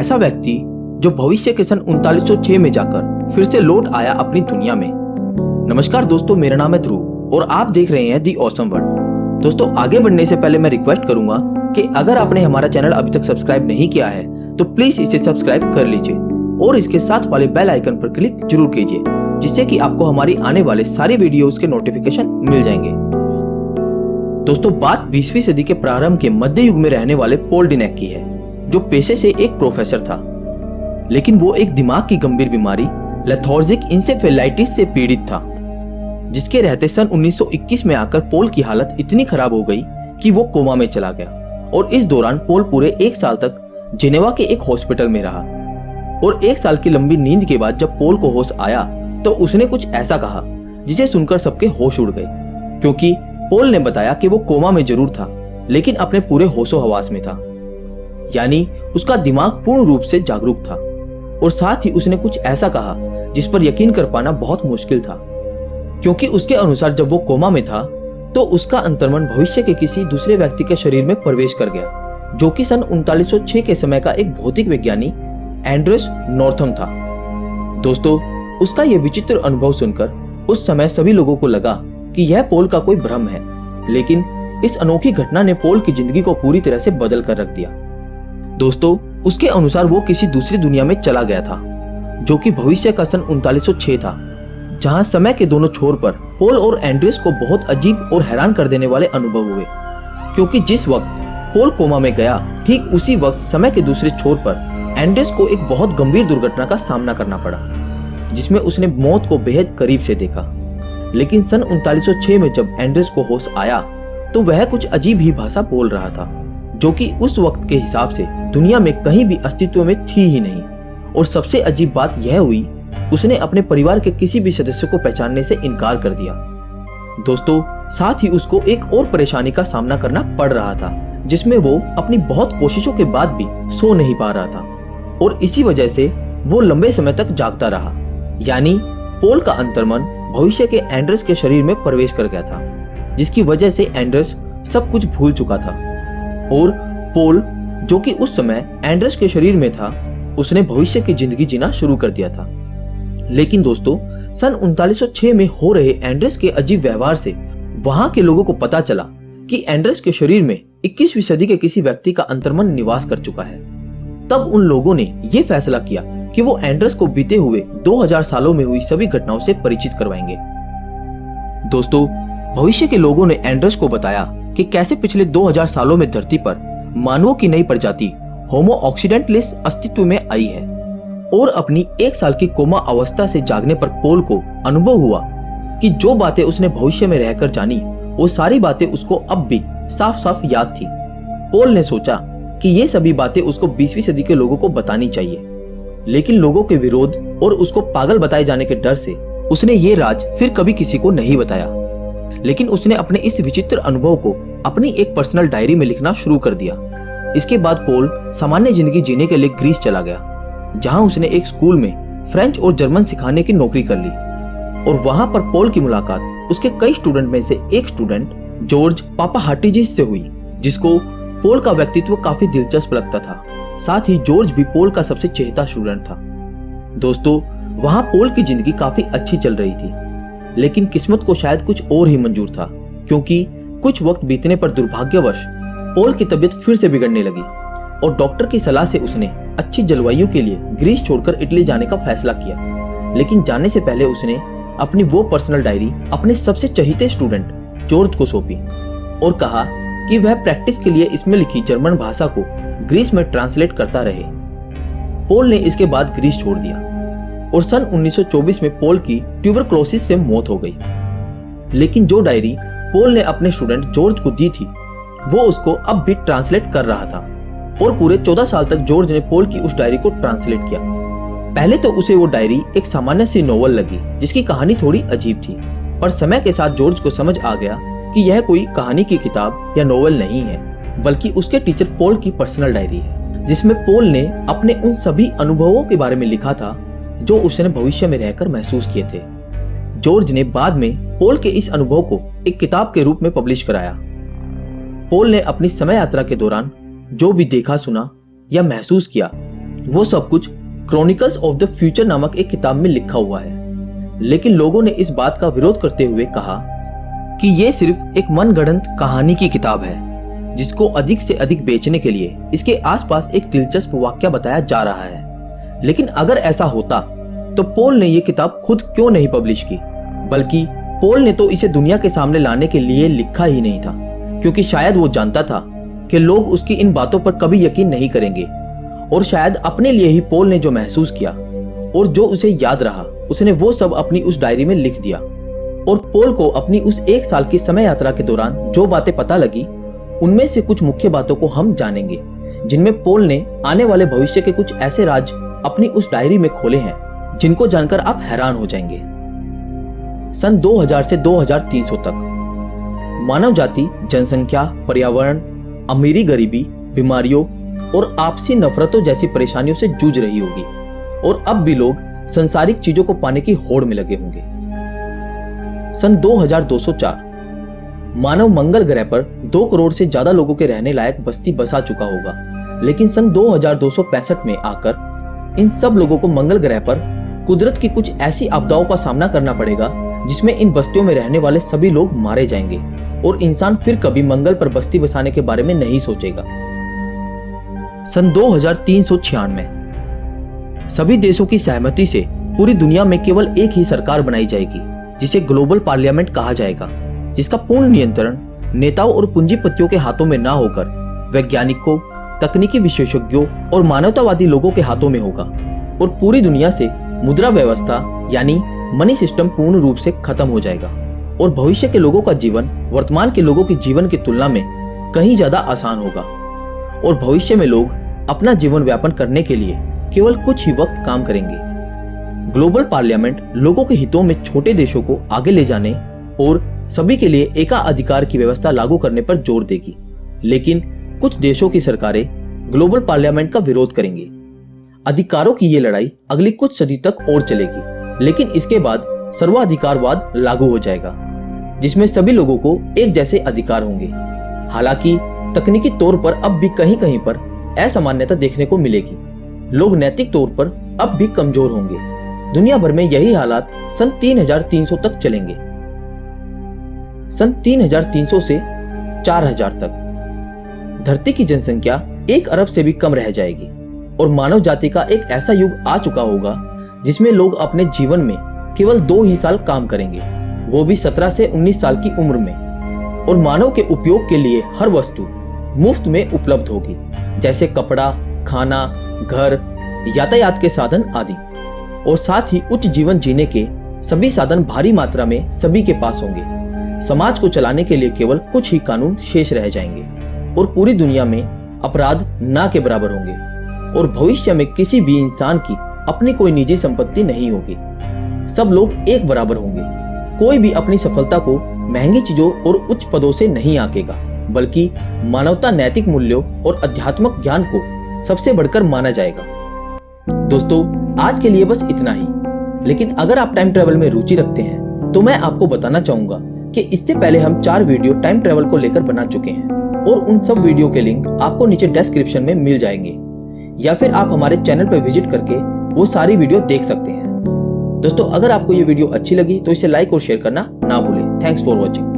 ऐसा व्यक्ति जो भविष्य के सन 3906 में जाकर फिर से लौट आया अपनी दुनिया में। नमस्कार दोस्तों, मेरा नाम है ध्रुव और आप देख रहे हैं दी ऑसम वर्ल्ड। दोस्तों, आगे बढ़ने से पहले मैं रिक्वेस्ट करूंगा कि अगर आपने हमारा चैनल अभी तक सब्सक्राइब नहीं किया है तो प्लीज इसे सब्सक्राइब कर लीजिए और इसके साथ वाले बेल आइकन पर क्लिक जरूर कीजिए, जिससे कि आपको हमारी आने वाले सारे वीडियोस के नोटिफिकेशन मिल जाएंगे। दोस्तों, बात 20वीं सदी के प्रारंभ के मध्य युग में रहने वाले पॉल डिनेक की है, जो पेशे से एक प्रोफेसर था, लेकिन वो एक दिमाग की गंभीर बीमारी लेथार्जिक इंसेफेलाइटिस से पीड़ित था, जिसके रहते सन 1921 में आकर पॉल की हालत इतनी खराब हो गई कि वो कोमा में चला गया। और इस दौरान पॉल पूरे 1 साल तक जिनेवा के एक हॉस्पिटल में रहा। और 1 साल की लंबी नींद के बाद जब पॉल को होश आया तो उसने कुछ ऐसा कहा जिसे सुनकर सबके होश उड़ गए, क्योंकि पॉल ने बताया कि वो कोमा में जरूर था लेकिन अपने पूरे होशो हवास में था, यानी उसका दिमाग पूर्ण रूप से जागरूक था। और साथ ही उसने कुछ ऐसा कहा जिस पर यकीन कर पाना बहुत मुश्किल था, क्योंकि उसके अनुसार जब वो कोमा में था तो उसका अंतर्मन भविष्य के किसी दूसरे व्यक्ति के शरीर में प्रवेश कर गया, जो कि सन 3906 के समय का एक भौतिक विज्ञानी एंड्रस नॉर्थम था। दोस्तों, उसका यह विचित्र अनुभव सुनकर उस समय सभी लोगों को लगा कि यह पॉल का कोई भ्रम है, लेकिन इस अनोखी घटना ने पॉल की जिंदगी को पूरी तरह से बदल कर रख दिया। दोस्तों, उसके अनुसार वो किसी दूसरी दुनिया में चला गया था, जो कि भविष्य का सन 3906 था, जहां समय के दोनों छोर पर पॉल और एंड्रस को बहुत अजीब और हैरान कर देने वाले अनुभव हुए, क्योंकि जिस वक्त पॉल कोमा में गया ठीक उसी वक्त समय के दूसरे छोर पर एंड्रस को एक बहुत गंभीर दुर्घटना का सामना करना पड़ा, जिसमें उसने मौत को बेहद करीब से देखा। लेकिन सन 3906 में जब एंड्रस को होश आया तो वह कुछ अजीब ही भाषा बोल रहा था, जो कि उस वक्त के हिसाब से दुनिया में कहीं भी अस्तित्व में थी ही नहीं। और सबसे अजीब बात यह हुई, उसने अपने परिवार के किसी भी सदस्य को पहचानने से इनकार कर दिया। दोस्तों, साथ ही उसको एक और परेशानी का सामना करना पड़ रहा था, जिसमें वो अपनी बहुत कोशिशों के बाद भी सो नहीं पा रहा था और इसी वजह से वो लंबे समय तक जागता रहा। यानी पॉल का अंतर्मन भविष्य के एंड्रस के शरीर में प्रवेश कर गया था, जिसकी वजह से एंड्रस सब कुछ भूल चुका था। और पॉल, जो कि उस समय एंड्रस के शरीर में था, उसने भविष्य की जिंदगी जीना शुरू कर दिया था। लेकिन दोस्तों, सन 3906 में हो रहे एंड्रस के अजीब व्यवहार से वहां के लोगों को पता चला कि एंड्रस के शरीर में 21वीं सदी के किसी व्यक्ति का अंतर्मन निवास कर चुका है। तब उन लोगों ने यह फैसला किया कि वो एंड्रस को बीते हुए 2000 सालों में हुई सभी घटनाओं से परिचित करवाएंगे। दोस्तों, भविष्य के लोगों ने एंड्रस को बताया कि कैसे पिछले 2000 सालों में धरती पर मानवों की नई प्रजाति होमो ऑक्सीडेंटलिस अस्तित्व में आई है। और अपनी 1 साल की कोमा अवस्था से जागने पर पॉल को अनुभव हुआ कि जो बातें उसने भविष्य में रहकर जानी, वो सारी बातें उसको अब भी साफ साफ याद थी। पॉल ने सोचा कि ये सभी बातें उसको 20वीं सदी के लोगों को बतानी चाहिए, लेकिन लोगों के विरोध और उसको पागल बताए जाने के डर से उसने ये राज फिर कभी किसी को नहीं बताया। लेकिन उसने अपने इस विचित्र अनुभव को अपनी एक पर्सनल डायरी में लिखना शुरू कर दिया। इसके बाद पॉल सामान्य जिंदगी जीने के लिए ग्रीस चला गया, जहां उसने एक स्कूल में फ्रेंच और जर्मन सिखाने की नौकरी कर ली। और वहां पर पॉल की मुलाकात उसके कई स्टूडेंट में से एक स्टूडेंट जॉर्ज पापाहाटिजिस से हुई, जिसको पॉल का व्यक्तित्व काफी दिलचस्प लगता था। साथ ही जॉर्ज भी पॉल का सबसे चहेता स्टूडेंट था। दोस्तों, वहां पॉल की जिंदगी काफी अच्छी चल रही थी, लेकिन किस्मत को शायद कुछ और ही मंजूर था, क्योंकि कुछ वक्त बीतने पर दुर्भाग्यवश पॉल की तबीयत फिर से बिगड़ने लगी और डॉक्टर की सलाह से उसने अच्छी जलवायु के लिए ग्रीस छोड़कर इटली जाने का फैसला किया। लेकिन जाने से पहले उसने अपनी वो पर्सनल डायरी अपने सबसे चहेते स्टूडेंट जॉर्ज को सौंपी और कहा कि वह प्रैक्टिस के लिए इसमें लिखी जर्मन भाषा को ग्रीस में ट्रांसलेट करता रहे। पॉल ने इसके बाद ग्रीस छोड़ दिया और सन 1924 में पॉल की ट्यूबरक्लोसिस से मौत हो गई। लेकिन जो डायरी पॉल ने अपने स्टूडेंट जॉर्ज को दी थी, वो उसको अब भी ट्रांसलेट कर रहा था और पूरे 14 साल तक जॉर्ज ने पॉल की उस डायरी को ट्रांसलेट किया। पहले तो उसे वो डायरी एक सामान्य सी नोवेल लगी, जिसकी कहानी थोड़ी अजीब थी, पर समय के साथ जॉर्ज को समझ आ गया कि यह कोई कहानी की किताब या नोवेल नहीं है, बल्कि उसके टीचर पॉल की पर्सनल डायरी है, जिसमें पॉल ने अपने उन सभी अनुभवों के बारे में लिखा था जो उसने भविष्य में रहकर महसूस किए थे। जॉर्ज ने बाद में पॉल के इस अनुभव को एक किताब के रूप में पब्लिश कराया। पॉल ने अपनी समय यात्रा के दौरान जो भी देखा, सुना या महसूस किया, वो सब कुछ क्रॉनिकल्स ऑफ द फ्यूचर नामक एक किताब में लिखा हुआ है। लेकिन लोगों ने इस बात का विरोध करते हुए कहा कि ये सिर्फ एक मनगढ़ंत कहानी की किताब है, जिसको अधिक से अधिक बेचने के लिए इसके आसपास एक दिलचस्प वाकया बताया जा रहा है। लेकिन अगर ऐसा होता तो पॉल ने ये किताब खुद क्यों नहीं पब्लिश की, बल्कि पॉल ने तो इसे दुनिया के सामने लाने के लिए लिखा ही नहीं था, क्योंकि शायद वो जानता था कि लोग उसकी इन बातों पर कभी यकीन नहीं करेंगे। और शायद अपने लिए ही पॉल ने जो महसूस किया और जो उसे याद रहा, उसने वो सब अपनी उस डायरी में लिख दिया। और पॉल को अपनी उस 1 साल की समय यात्रा के दौरान जो बातें पता लगी, उनमें से कुछ मुख्य बातों को हम जानेंगे, जिनमें पॉल ने आने वाले भविष्य के कुछ ऐसे राज अपनी उस डायरी में खोले हैं जिनको जानकर आप हैरान हो जाएंगे। सन 2000 से 2300 तक मानव जाति जनसंख्या, पर्यावरण, अमीरी गरीबी, बीमारियों और आपसी नफरतों जैसी परेशानियों से जूझ रही होगी। और अब भी लोग सांसारिक चीजों को पाने की होड़ में लगे होंगे। सन 2204 मानव मंगल ग्रह पर 2 करोड़ से ज्यादा लोगों के रहने लायक बस्ती बसा चुका होगा। लेकिन सन 2265 में आकर इन सब लोगों को मंगल ग्रह पर कुदरत की कुछ ऐसी आपदाओं का सामना करना पड़ेगा जिसमें इन बस्तियों में रहने वाले सभी लोग मारे जाएंगे और इंसान फिर कभी मंगल पर बस्ती बसाने के बारे में नहीं सोचेगा। सन 2396 सभी देशों की सहमति से पूरी दुनिया में केवल एक ही सरकार बनाई जाएगी, जिसे ग्लोबल पार्लियामेंट कहा जाएगा, जिसका पूर्ण नियंत्रण नेताओं और पूंजीपतियों के हाथों में ना होकर वैज्ञानिकों, तकनीकी विशेषज्ञों और मानवतावादी लोगों के हाथों में होगा। और पूरी दुनिया से मुद्रा व्यवस्था यानी मनी सिस्टम पूर्ण रूप से खत्म हो जाएगा और भविष्य के लोगों का जीवन वर्तमान के लोगों के जीवन की तुलना में कहीं ज्यादा आसान होगा। और भविष्य में लोग अपना जीवन व्यापन करने के लिए केवल कुछ ही वक्त काम करेंगे। ग्लोबल पार्लियामेंट लोगों के हितों में छोटे देशों को आगे ले जाने और सभी के लिए एकाधिकार की व्यवस्था लागू करने पर जोर देगी। लेकिन कुछ देशों की सरकारें ग्लोबल पार्लियामेंट का विरोध करेंगी। अधिकारों की ये लड़ाई अगली कुछ सदी तक और चलेगी, लेकिन इसके बाद सर्वाधिकारवाद लागू हो जाएगा, जिसमें सभी लोगों को एक जैसे अधिकार होंगे। हालांकि तकनीकी तौर पर अब भी कहीं कहीं पर असामान्यता देखने को मिलेगी। लोग नैतिक तौर पर अब भी कमजोर होंगे। दुनिया भर में यही हालात सन 3300 तक चलेंगे। सन 3300 से 4000 तक धरती की जनसंख्या 1 अरब से भी कम रह जाएगी और मानव जाति का एक ऐसा युग आ चुका होगा जिसमें लोग अपने जीवन में केवल 2 ही साल काम करेंगे, वो भी 17 से 19 साल की उम्र में। और मानव के उपयोग के लिए हर वस्तु मुफ्त में उपलब्ध होगी, जैसे कपड़ा, खाना, घर, यातायात के साधन आदि। और साथ ही उच्च जीवन जीने के सभी साधन भारी मात्रा में सभी के पास होंगे। समाज को चलाने के लिए केवल कुछ ही कानून शेष रह जाएंगे और पूरी दुनिया में अपराध ना के बराबर होंगे। और भविष्य में किसी भी इंसान की अपनी कोई निजी संपत्ति नहीं होगी। सब लोग एक बराबर होंगे। कोई भी अपनी सफलता को महंगी चीजों और उच्च पदों से नहीं आंकेगा, बल्कि मानवता, नैतिक मूल्यों और आध्यात्मिक ज्ञान को सबसे बढ़कर माना जाएगा। दोस्तों, आज के लिए बस इतना ही। लेकिन अगर आप टाइम ट्रेवल में रुचि रखते हैं तो मैं आपको बताना चाहूंगा कि इससे पहले हम 4 वीडियो टाइम ट्रेवल को लेकर बना चुके हैं और उन सब वीडियो के लिंक आपको नीचे डिस्क्रिप्शन में मिल जाएंगे, या फिर आप हमारे चैनल पर विजिट करके वो सारी वीडियो देख सकते हैं। दोस्तों, अगर आपको ये वीडियो अच्छी लगी तो इसे लाइक और शेयर करना ना भूलें। Thanks for watching.